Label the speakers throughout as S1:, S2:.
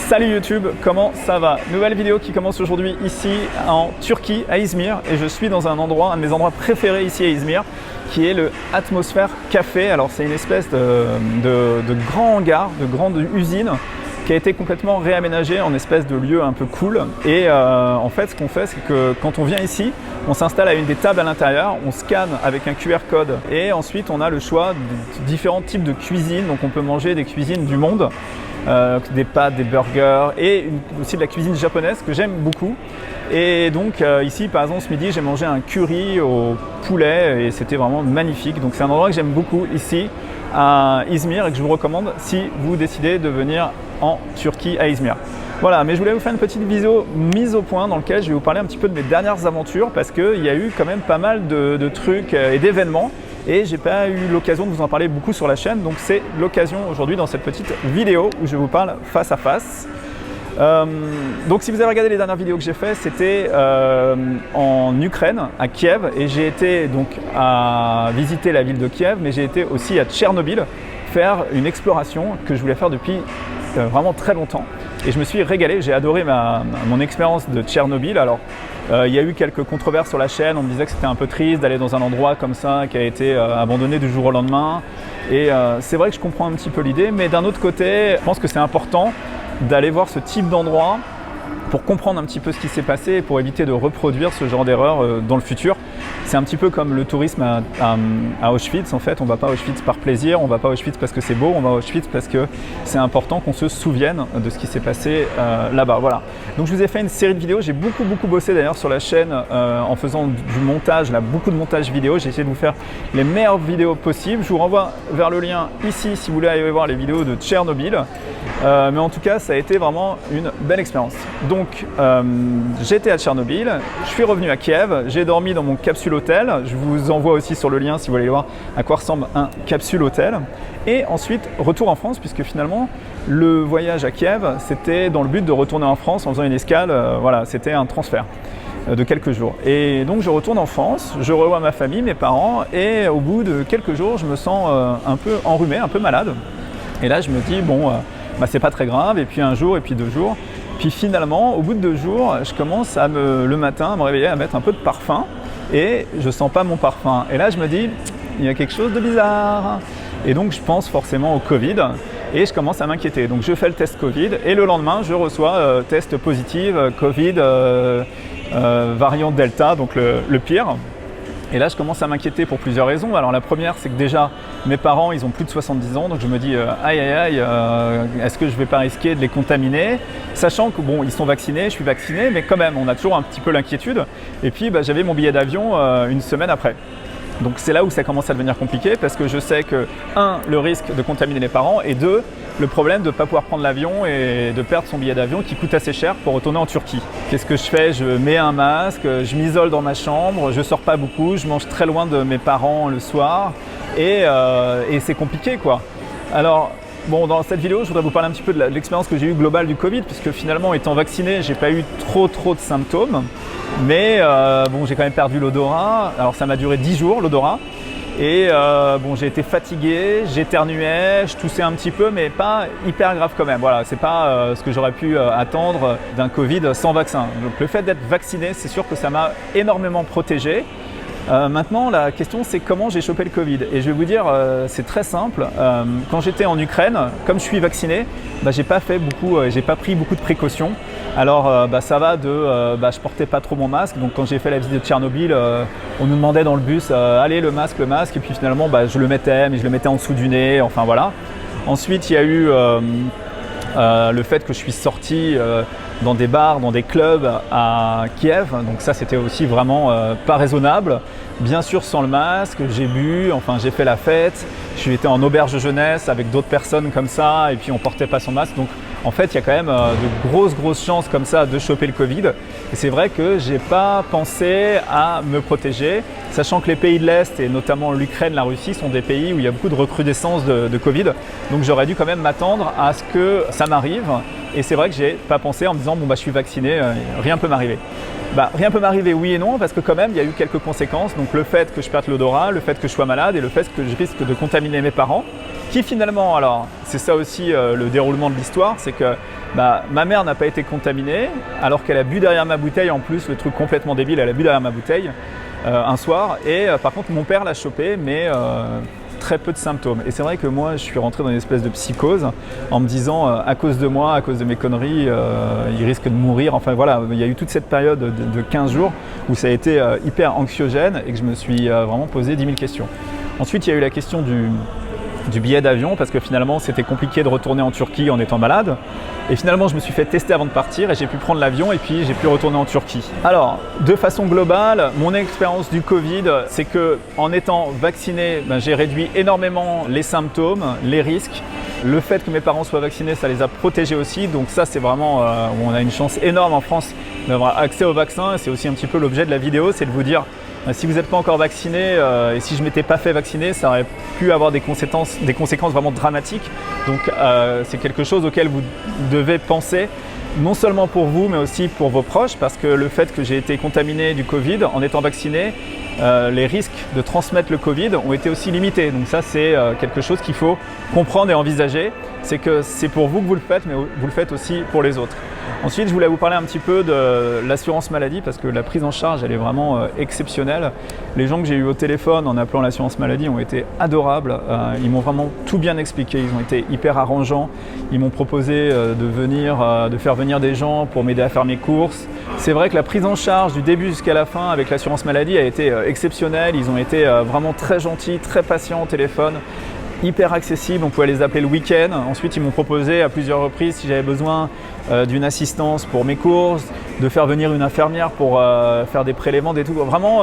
S1: Salut YouTube, comment ça va? Nouvelle vidéo qui commence aujourd'hui ici en Turquie, à Izmir. Et je suis dans un endroit, un de mes endroits préférés ici à Izmir, qui est le Atmosphère Café. Alors c'est une espèce de grand hangar, de grande usine, qui a été complètement réaménagé en espèce de lieu un peu cool. Et en fait, ce qu'on fait, c'est que quand on vient ici, on s'installe à une des tables à l'intérieur, on scanne avec un QR code et ensuite on a le choix de différents types de cuisine. Donc on peut manger des cuisines du monde, des pâtes, des burgers et aussi de la cuisine japonaise que j'aime beaucoup. Et donc ici par exemple ce midi j'ai mangé un curry au poulet et c'était vraiment magnifique. Donc c'est un endroit que j'aime beaucoup ici à Izmir et que je vous recommande si vous décidez de venir en Turquie à Izmir. Voilà, mais je voulais vous faire une petite vidéo mise au point dans laquelle je vais vous parler un petit peu de mes dernières aventures parce qu'il y a eu quand même pas mal de trucs et d'événements et j'ai pas eu l'occasion de vous en parler beaucoup sur la chaîne, donc c'est l'occasion aujourd'hui dans cette petite vidéo où je vous parle face à face. Donc si vous avez regardé les dernières vidéos que j'ai faites, c'était en Ukraine, à Kiev, et j'ai été donc à visiter la ville de Kiev, mais j'ai été aussi à Tchernobyl faire une exploration que je voulais faire depuis vraiment très longtemps. Et je me suis régalé, j'ai adoré mon expérience de Tchernobyl. Alors, il y a eu quelques controverses sur la chaîne, on me disait que c'était un peu triste d'aller dans un endroit comme ça qui a été abandonné du jour au lendemain. Et c'est vrai que je comprends un petit peu l'idée, mais d'un autre côté, je pense que c'est important d'aller voir ce type d'endroit pour comprendre un petit peu ce qui s'est passé et pour éviter de reproduire ce genre d'erreur dans le futur. C'est un petit peu comme le tourisme à Auschwitz en fait. On ne va pas à Auschwitz par plaisir, on ne va pas à Auschwitz parce que c'est beau, on va à Auschwitz parce que c'est important qu'on se souvienne de ce qui s'est passé là-bas. Voilà. Donc je vous ai fait une série de vidéos, j'ai beaucoup bossé d'ailleurs sur la chaîne en faisant du montage, là, beaucoup de montage vidéo. J'ai essayé de vous faire les meilleures vidéos possibles. Je vous renvoie vers le lien ici si vous voulez aller voir les vidéos de Tchernobyl. Mais en tout cas, ça a été vraiment une belle expérience. Donc, j'étais à Tchernobyl, je suis revenu à Kiev, j'ai dormi dans mon capsule hôtel. Je vous envoie aussi sur le lien si vous voulez voir à quoi ressemble un capsule hôtel. Et ensuite, retour en France, puisque finalement, le voyage à Kiev, c'était dans le but de retourner en France en faisant une escale. Voilà, c'était un transfert de quelques jours. Et donc, je retourne en France, je revois ma famille, mes parents, et au bout de quelques jours, je me sens un peu enrhumé, un peu malade. Et là, je me dis, bon, c'est pas très grave, et puis un jour, et puis 2 jours. Puis finalement, au bout de 2 jours, je commence le matin à me réveiller, à mettre un peu de parfum, et je sens pas mon parfum. Et là, je me dis, il y a quelque chose de bizarre. Et donc, je pense forcément au Covid, et je commence à m'inquiéter. Donc, je fais le test Covid, et le lendemain, je reçois test positif, Covid, variant Delta, donc le pire. Et là, je commence à m'inquiéter pour plusieurs raisons. Alors la première, c'est que déjà, mes parents, ils ont plus de 70 ans, donc je me dis, aïe, est-ce que je ne vais pas risquer de les contaminer? Sachant que bon, ils sont vaccinés, je suis vacciné, mais quand même, on a toujours un petit peu l'inquiétude. Et puis, j'avais mon billet d'avion une semaine après. Donc c'est là où ça commence à devenir compliqué parce que je sais que 1, le risque de contaminer les parents et 2, le problème de ne pas pouvoir prendre l'avion et de perdre son billet d'avion qui coûte assez cher pour retourner en Turquie. Qu'est-ce que je fais? Je mets un masque, je m'isole dans ma chambre, je sors pas beaucoup, je mange très loin de mes parents le soir et c'est compliqué quoi. Alors bon, dans cette vidéo, je voudrais vous parler un petit peu de l'expérience que j'ai eue globale du Covid puisque finalement étant vacciné, j'ai pas eu trop de symptômes. Mais bon, j'ai quand même perdu l'odorat. Alors ça m'a duré 10 jours l'odorat. Et bon, j'ai été fatigué, j'éternuais, je toussais un petit peu, mais pas hyper grave quand même. Voilà, c'est pas ce que j'aurais pu attendre d'un Covid sans vaccin. Donc le fait d'être vacciné, c'est sûr que ça m'a énormément protégé. Maintenant, la question c'est comment j'ai chopé le Covid. Et je vais vous dire, c'est très simple. Quand j'étais en Ukraine, comme je suis vacciné, j'ai pas pris beaucoup de précautions. Alors ça va je portais pas trop mon masque. Donc quand j'ai fait la visite de Tchernobyl, on nous demandait dans le bus, allez le masque. Et puis finalement, je le mettais, mais je le mettais en dessous du nez. Enfin voilà. Ensuite, il y a eu le fait que je suis sorti dans des bars, dans des clubs à Kiev. Donc ça, c'était aussi vraiment pas raisonnable. Bien sûr, sans le masque, j'ai bu, j'ai fait la fête. J'ai été en auberge de jeunesse avec d'autres personnes comme ça et puis on portait pas son masque. Donc en fait, il y a quand même de grosses chances comme ça de choper le Covid. Et c'est vrai que j'ai pas pensé à me protéger, sachant que les pays de l'Est et notamment l'Ukraine, la Russie sont des pays où il y a beaucoup de recrudescence de Covid. Donc j'aurais dû quand même m'attendre à ce que ça m'arrive. Et c'est vrai que j'ai pas pensé en me disant je suis vacciné, rien peut m'arriver. Rien peut m'arriver, oui et non, parce que quand même, il y a eu quelques conséquences. Donc le fait que je perde l'odorat, le fait que je sois malade et le fait que je risque de contaminer mes parents, qui finalement, alors c'est ça aussi le déroulement de l'histoire, c'est que ma mère n'a pas été contaminée alors qu'elle a bu derrière ma bouteille, en plus le truc complètement débile, elle a bu derrière ma bouteille un soir et par contre mon père l'a chopé mais très peu de symptômes. Et c'est vrai que moi je suis rentré dans une espèce de psychose en me disant à cause de moi, à cause de mes conneries, il risque de mourir. Enfin voilà, il y a eu toute cette période de 15 jours où ça a été hyper anxiogène et que je me suis vraiment posé 10 000 questions. Ensuite il y a eu la question du billet d'avion parce que finalement c'était compliqué de retourner en Turquie en étant malade et finalement je me suis fait tester avant de partir et j'ai pu prendre l'avion et puis j'ai pu retourner en Turquie. Alors de façon globale, mon expérience du Covid, c'est que en étant vacciné, j'ai réduit énormément les symptômes, les risques. Le fait que mes parents soient vaccinés, ça les a protégés aussi, donc ça c'est vraiment on a une chance énorme en France d'avoir accès au vaccin et c'est aussi un petit peu l'objet de la vidéo, c'est de vous dire si vous n'êtes pas encore vacciné et si je ne m'étais pas fait vacciner, ça aurait pu avoir des conséquences vraiment dramatiques. Donc c'est quelque chose auquel vous devez penser, non seulement pour vous, mais aussi pour vos proches, parce que le fait que j'ai été contaminé du Covid en étant vacciné, les risques de transmettre le Covid ont été aussi limités. Donc ça, c'est quelque chose qu'il faut comprendre et envisager. C'est que c'est pour vous que vous le faites, mais vous le faites aussi pour les autres. Ensuite, je voulais vous parler un petit peu de l'assurance maladie parce que la prise en charge, elle est vraiment exceptionnelle. Les gens que j'ai eu au téléphone en appelant l'assurance maladie ont été adorables. Ils m'ont vraiment tout bien expliqué. Ils ont été hyper arrangeants. Ils m'ont proposé de faire venir des gens pour m'aider à faire mes courses. C'est vrai que la prise en charge du début jusqu'à la fin avec l'assurance maladie a été exceptionnelle. Ils ont été vraiment très gentils, très patients au téléphone. Hyper accessible, on pouvait les appeler le week-end. Ensuite, ils m'ont proposé à plusieurs reprises si j'avais besoin d'une assistance pour mes courses, de faire venir une infirmière pour faire des prélèvements, des tout. Vraiment,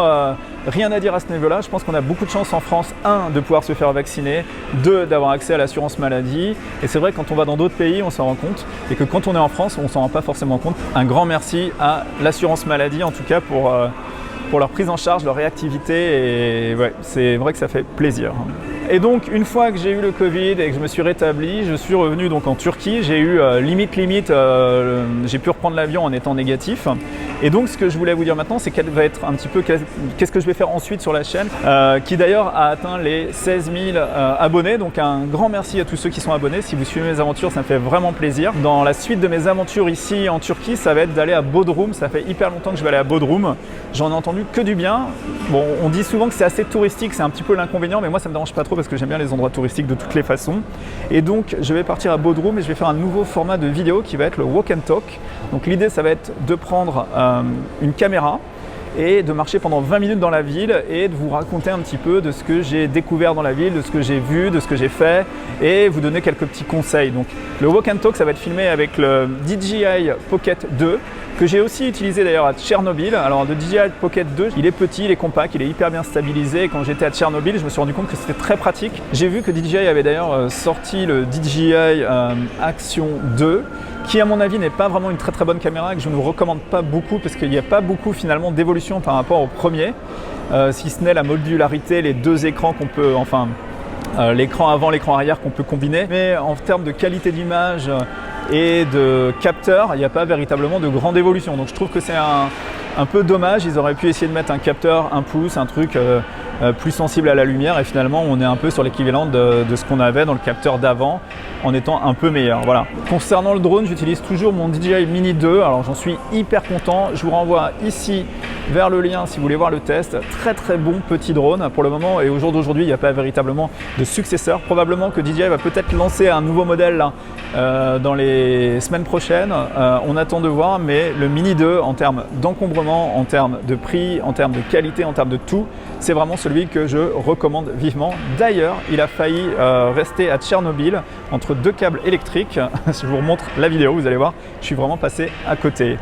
S1: rien à dire à ce niveau-là. Je pense qu'on a beaucoup de chance en France, 1, de pouvoir se faire vacciner, 2, d'avoir accès à l'assurance maladie. Et c'est vrai que quand on va dans d'autres pays, on s'en rend compte. Et que quand on est en France, on ne s'en rend pas forcément compte. Un grand merci à l'assurance maladie, en tout cas pour leur prise en charge, leur réactivité. Et ouais, c'est vrai que ça fait plaisir. Et donc une fois que j'ai eu le Covid et que je me suis rétabli, je suis revenu donc en Turquie. J'ai eu j'ai pu reprendre l'avion en étant négatif. Et donc ce que je voulais vous dire maintenant, c'est quel va être un petit peu qu'est-ce que je vais faire ensuite sur la chaîne, qui d'ailleurs a atteint les 16 000 abonnés. Donc un grand merci à tous ceux qui sont abonnés. Si vous suivez mes aventures, ça me fait vraiment plaisir. Dans la suite de mes aventures ici en Turquie, ça va être d'aller à Bodrum. Ça fait hyper longtemps que je vais aller à Bodrum. J'en ai entendu que du bien. Bon, on dit souvent que c'est assez touristique, c'est un petit peu l'inconvénient, mais moi ça me dérange pas trop parce que j'aime bien les endroits touristiques de toutes les façons. Et donc je vais partir à Bodrum et je vais faire un nouveau format de vidéo qui va être le walk and talk. Donc l'idée ça va être de prendre une caméra et de marcher pendant 20 minutes dans la ville et de vous raconter un petit peu de ce que j'ai découvert dans la ville, de ce que j'ai vu, de ce que j'ai fait et vous donner quelques petits conseils. Donc le walk and talk ça va être filmé avec le DJI Pocket 2 que j'ai aussi utilisé d'ailleurs à Tchernobyl. Alors le DJI Pocket 2, il est petit, il est compact, il est hyper bien stabilisé. Et quand j'étais à Tchernobyl, je me suis rendu compte que c'était très pratique. J'ai vu que DJI avait d'ailleurs sorti le DJI Action 2 qui à mon avis n'est pas vraiment une très très bonne caméra et que je ne vous recommande pas beaucoup parce qu'il n'y a pas beaucoup finalement d'évolution par rapport au premier, si ce n'est la modularité, les deux écrans qu'on peut, l'écran avant, l'écran arrière qu'on peut combiner. Mais en termes de qualité d'image et de capteur, il n'y a pas véritablement de grande évolution. Donc je trouve que c'est un peu dommage. Ils auraient pu essayer de mettre un capteur 1 pouce, un truc plus sensible à la lumière et finalement on est un peu sur l'équivalent de ce qu'on avait dans le capteur d'avant en étant un peu meilleur. Voilà. Concernant le drone, j'utilise toujours mon DJI Mini 2. Alors j'en suis hyper content. Je vous renvoie ici vers le lien si vous voulez voir le test. Très très bon petit drone pour le moment et au jour d'aujourd'hui il n'y a pas véritablement de successeur. Probablement que DJI va peut-être lancer un nouveau modèle là, dans les semaines prochaines. On attend de voir, mais le Mini 2 en termes d'encombrement, en termes de prix, en termes de qualité, en termes de tout, c'est vraiment celui que je recommande vivement. D'ailleurs, il a failli rester à Tchernobyl entre deux câbles électriques. Je vous remontre la vidéo, vous allez voir, je suis vraiment passé à côté.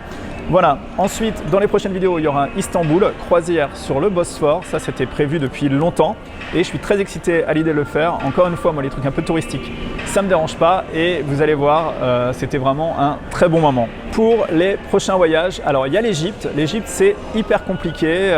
S1: Voilà, ensuite dans les prochaines vidéos il y aura Istanbul, croisière sur le Bosphore, ça c'était prévu depuis longtemps et je suis très excité à l'idée de le faire. Encore une fois, moi les trucs un peu touristiques ça me dérange pas et vous allez voir, c'était vraiment un très bon moment. Pour les prochains voyages, alors il y a l'Égypte. L'Égypte c'est hyper compliqué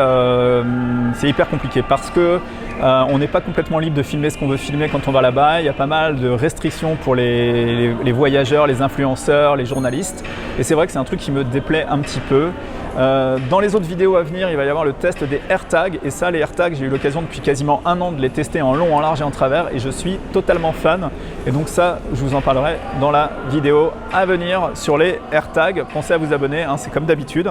S1: parce que on n'est pas complètement libre de filmer ce qu'on veut filmer quand on va là-bas. Il y a pas mal de restrictions pour les voyageurs, les influenceurs, les journalistes. Et c'est vrai que c'est un truc qui me déplaît un petit peu. Dans les autres vidéos à venir, il va y avoir le test des AirTags. Et ça, les AirTags, j'ai eu l'occasion depuis quasiment un an de les tester en long, en large et en travers. Et je suis totalement fan. Et donc ça, je vous en parlerai dans la vidéo à venir sur les AirTags. Pensez à vous abonner, hein, c'est comme d'habitude.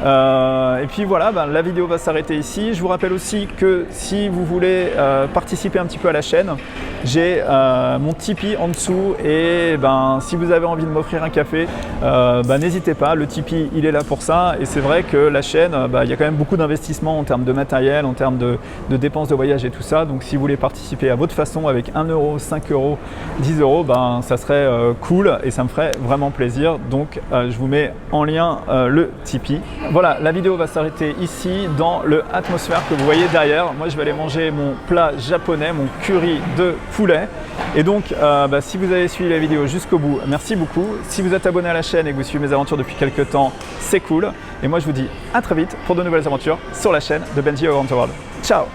S1: Et puis voilà, la vidéo va s'arrêter ici. Je vous rappelle aussi que si vous voulez participer un petit peu à la chaîne, j'ai mon Tipeee en dessous et si vous avez envie de m'offrir un café, n'hésitez pas, le Tipeee il est là pour ça. Et c'est vrai que la chaîne, il y a quand même beaucoup d'investissements en termes de matériel, en termes de dépenses de voyage et tout ça. Donc si vous voulez participer à votre façon avec 1 €, 5 €, 10 €, ça serait cool et ça me ferait vraiment plaisir. Donc je vous mets en lien le Tipeee. Voilà, la vidéo va s'arrêter ici dans le Atmosphere que vous voyez derrière. Moi, je vais aller manger mon plat japonais, mon curry de poulet. Et donc, si vous avez suivi la vidéo jusqu'au bout, merci beaucoup. Si vous êtes abonné à la chaîne et que vous suivez mes aventures depuis quelques temps, c'est cool. Et moi, je vous dis à très vite pour de nouvelles aventures sur la chaîne de Benji Around the World. Ciao!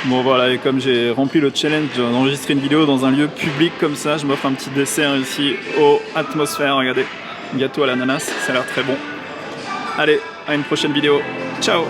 S1: Bon voilà, et comme j'ai rempli le challenge d'enregistrer une vidéo dans un lieu public comme ça, je m'offre un petit dessert ici au Atmosphere. Regardez, gâteau à l'ananas, ça a l'air très bon. Allez, à une prochaine vidéo. Ciao!